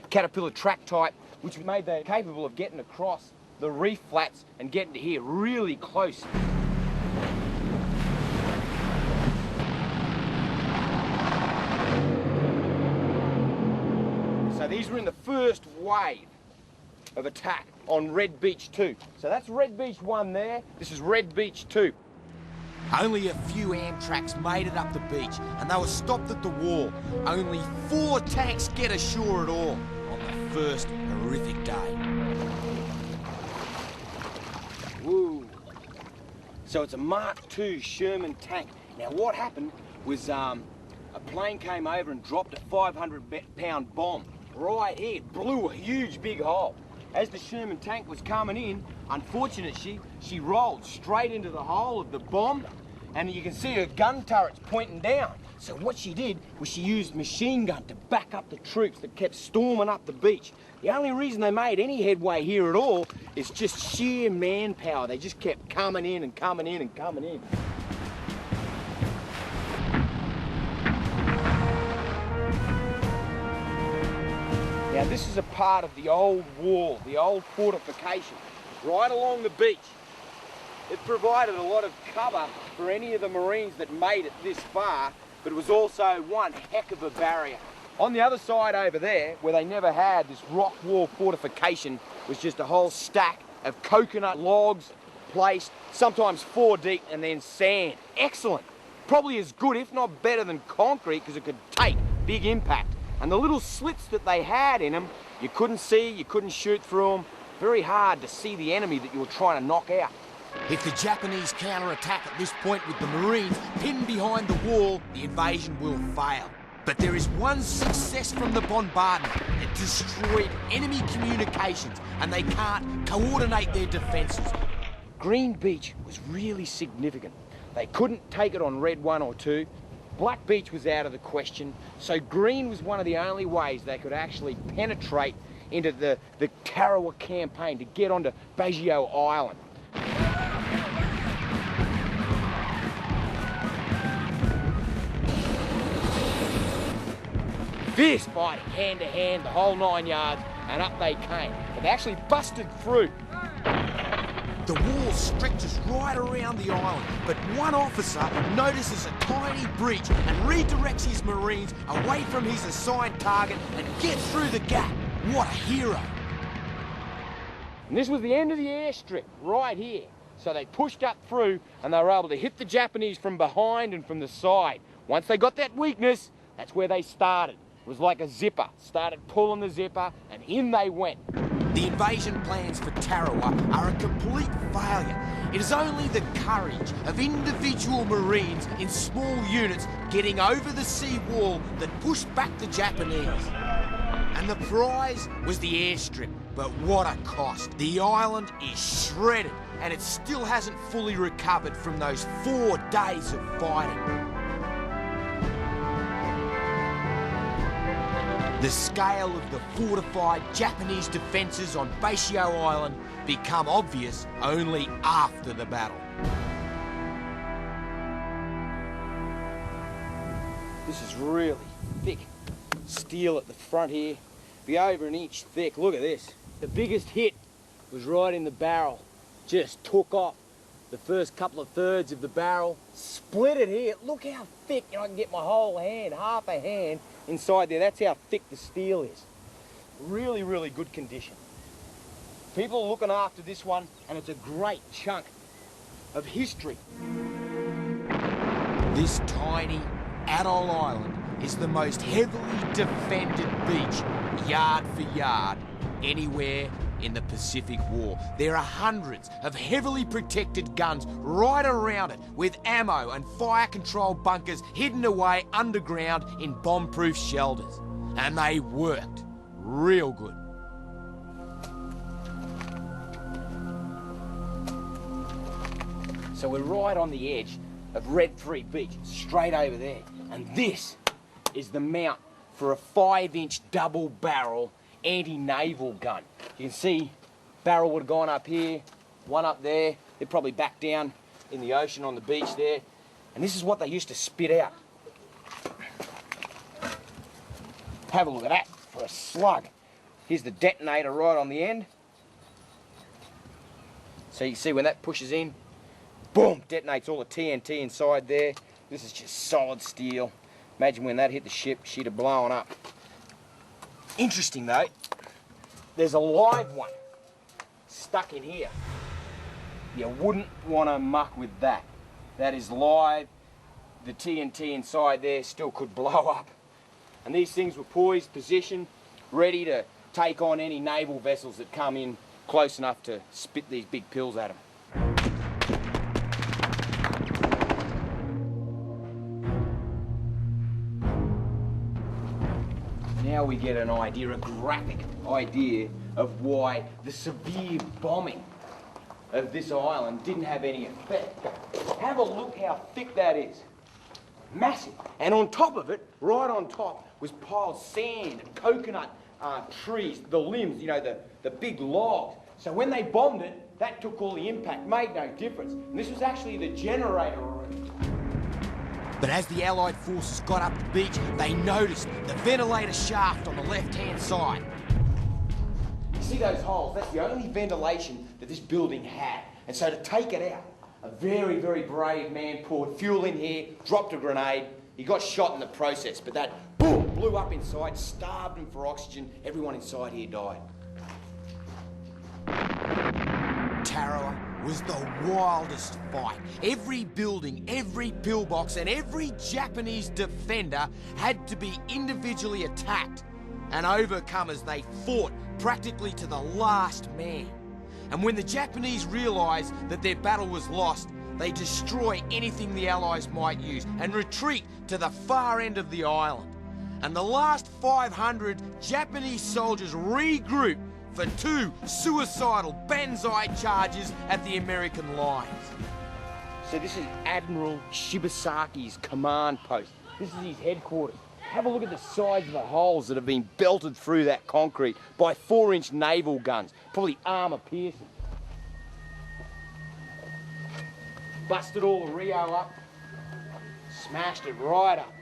Caterpillar track type, which made them capable of getting across the reef flats and getting to here really close. So these were in the first wave of attack on Red Beach 2. So that's Red Beach 1 there, this is Red Beach 2. Only a few Amtraks made it up the beach and they were stopped at the wall. Only 4 tanks get ashore at all on the first horrific day. Woo. So it's a Mark II Sherman tank. Now what happened was a plane came over and dropped a 500-pound bomb right here. It blew a huge big hole. As the Sherman tank was coming in, unfortunately, she rolled straight into the hole of the bomb, and you can see her gun turrets pointing down. So what she did was she used machine gun to back up the troops that kept storming up the beach. The only reason they made any headway here at all is just sheer manpower. They just kept coming in and coming in and coming in. Now this is a part of the old wall, the old fortification, right along the beach. It provided a lot of cover for any of the Marines that made it this far, but it was also one heck of a barrier. On the other side over there, where they never had this rock wall fortification, was just a whole stack of coconut logs placed, sometimes 4 deep, and then sand. Excellent. Probably as good, if not better than concrete, because it could take big impact. And the little slits that they had in them, you couldn't see, you couldn't shoot through them. Very hard to see the enemy that you were trying to knock out. If the Japanese counter-attack at this point with the Marines pinned behind the wall, the invasion will fail. But there is one success from the bombardment. It destroyed enemy communications and they can't coordinate their defences. Green Beach was really significant. They couldn't take it on Red 1 or 2. Black Beach was out of the question, so Green was one of the only ways they could actually penetrate into the Tarawa campaign to get onto Baggio Island. Fierce fight, hand to hand, the whole 9 yards, and up they came. But they actually busted through. The wall stretches right around the island, but one officer notices a tiny breach and redirects his Marines away from his assigned target and gets through the gap. What a hero! And this was the end of the airstrip, right here. So they pushed up through and they were able to hit the Japanese from behind and from the side. Once they got that weakness, that's where they started. It was like a zipper. Started pulling the zipper and in they went. The invasion plans for Tarawa are a complete failure. It is only the courage of individual Marines in small units getting over the sea wall that pushed back the Japanese. And the prize was the airstrip, but what a cost. The island is shredded and it still hasn't fully recovered from those 4 days of fighting. The scale of the fortified Japanese defences on Baggio Island become obvious only after the battle. This is really thick steel at the front here. Be over an inch thick. Look at this. The biggest hit was right in the barrel. Just took off the first couple of thirds of the barrel, split it here. Look how thick, I can get my whole hand, half a hand inside there. That's how thick the steel is. Really, really good condition. People are looking after this one, and it's a great chunk of history. This tiny atoll island is the most heavily defended beach, yard for yard, anywhere in the Pacific War. There are hundreds of heavily protected guns right around it with ammo and fire control bunkers hidden away underground in bomb-proof shelters. And they worked real good. So we're right on the edge of Red 3 Beach, straight over there. And this is the mount for a 5-inch double-barrel anti-naval gun. You can see barrel would have gone up here, one up there. They're probably back down in the ocean on the beach there. And this is what they used to spit out. Have a look at that. for a slug. Here's the detonator right on the end. So you see when that pushes in, boom, detonates all the TNT inside there. This is just solid steel. Imagine when that hit the ship, she'd have blown up. Interesting though, there's a live one stuck in here. You wouldn't want to muck with that. That is live. The TNT inside there still could blow up. And these things were poised, positioned, ready to take on any naval vessels that come in close enough to spit these big pills at them. Now we get an idea, a graphic idea of why the severe bombing of this island didn't have any effect. Have a look how thick that is. Massive. And on top of it, right on top, was piled sand, coconut trees, the limbs, you know, the big logs. So when they bombed it, that took all the impact, made no difference. And this was actually the generator room. But as the Allied forces got up the beach, they noticed the ventilator shaft on the left-hand side. You see those holes? That's the only ventilation that this building had. And so to take it out, a very, very brave man poured fuel in here, dropped a grenade. He got shot in the process, but that, boom, blew up inside, starved him for oxygen. Everyone inside here died. Tarawa was the wildest fight. Every building, every pillbox, and every Japanese defender had to be individually attacked and overcome as they fought practically to the last man. And when the Japanese realised that their battle was lost, they destroy anything the Allies might use and retreat to the far end of the island. And the last 500 Japanese soldiers regroup for 2 suicidal banzai charges at the American lines. So this is Admiral Shibasaki's command post. This is his headquarters. Have a look at the size of the holes that have been belted through that concrete by 4-inch naval guns, probably armour piercing. Busted all the Rio up, smashed it right up.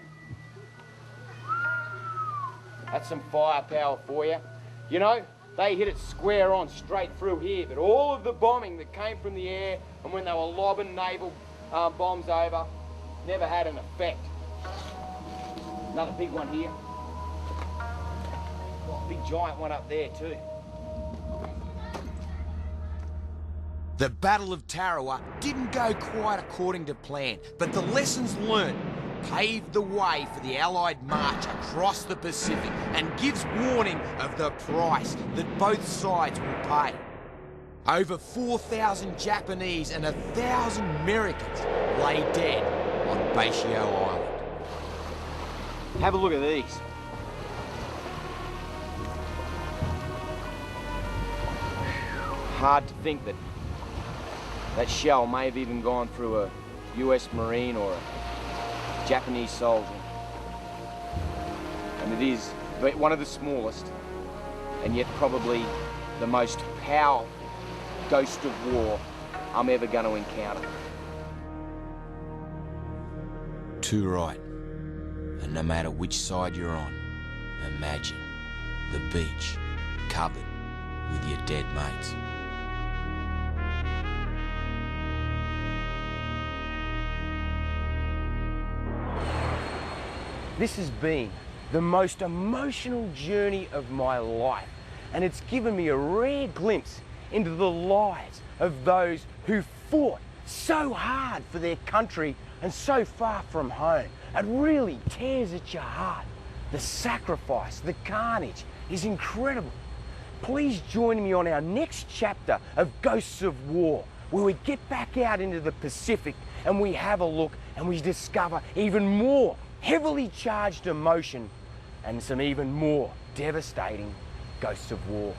That's some firepower for you. You know, they hit it square on, straight through here, but all of the bombing that came from the air and when they were lobbing naval bombs over never had an effect. Another big one here. Oh, big giant one up there too. The Battle of Tarawa didn't go quite according to plan, but the lessons learned paved the way for the Allied march across the Pacific and gives warning of the price that both sides will pay. Over 4,000 Japanese and 1,000 Americans lay dead on Basio Island. Have a look at these. Hard to think that that shell may have even gone through a US Marine or a Japanese soldier. And it is one of the smallest and yet probably the most powerful ghost of war I'm ever going to encounter. Too right. And no matter which side you're on, imagine the beach covered with your dead mates. This has been the most emotional journey of my life, and it's given me a rare glimpse into the lives of those who fought so hard for their country and so far from home. It really tears at your heart. The sacrifice, the carnage is incredible. Please join me on our next chapter of Ghosts of War, where we get back out into the Pacific and we have a look and we discover even more heavily charged emotion and some even more devastating ghosts of war.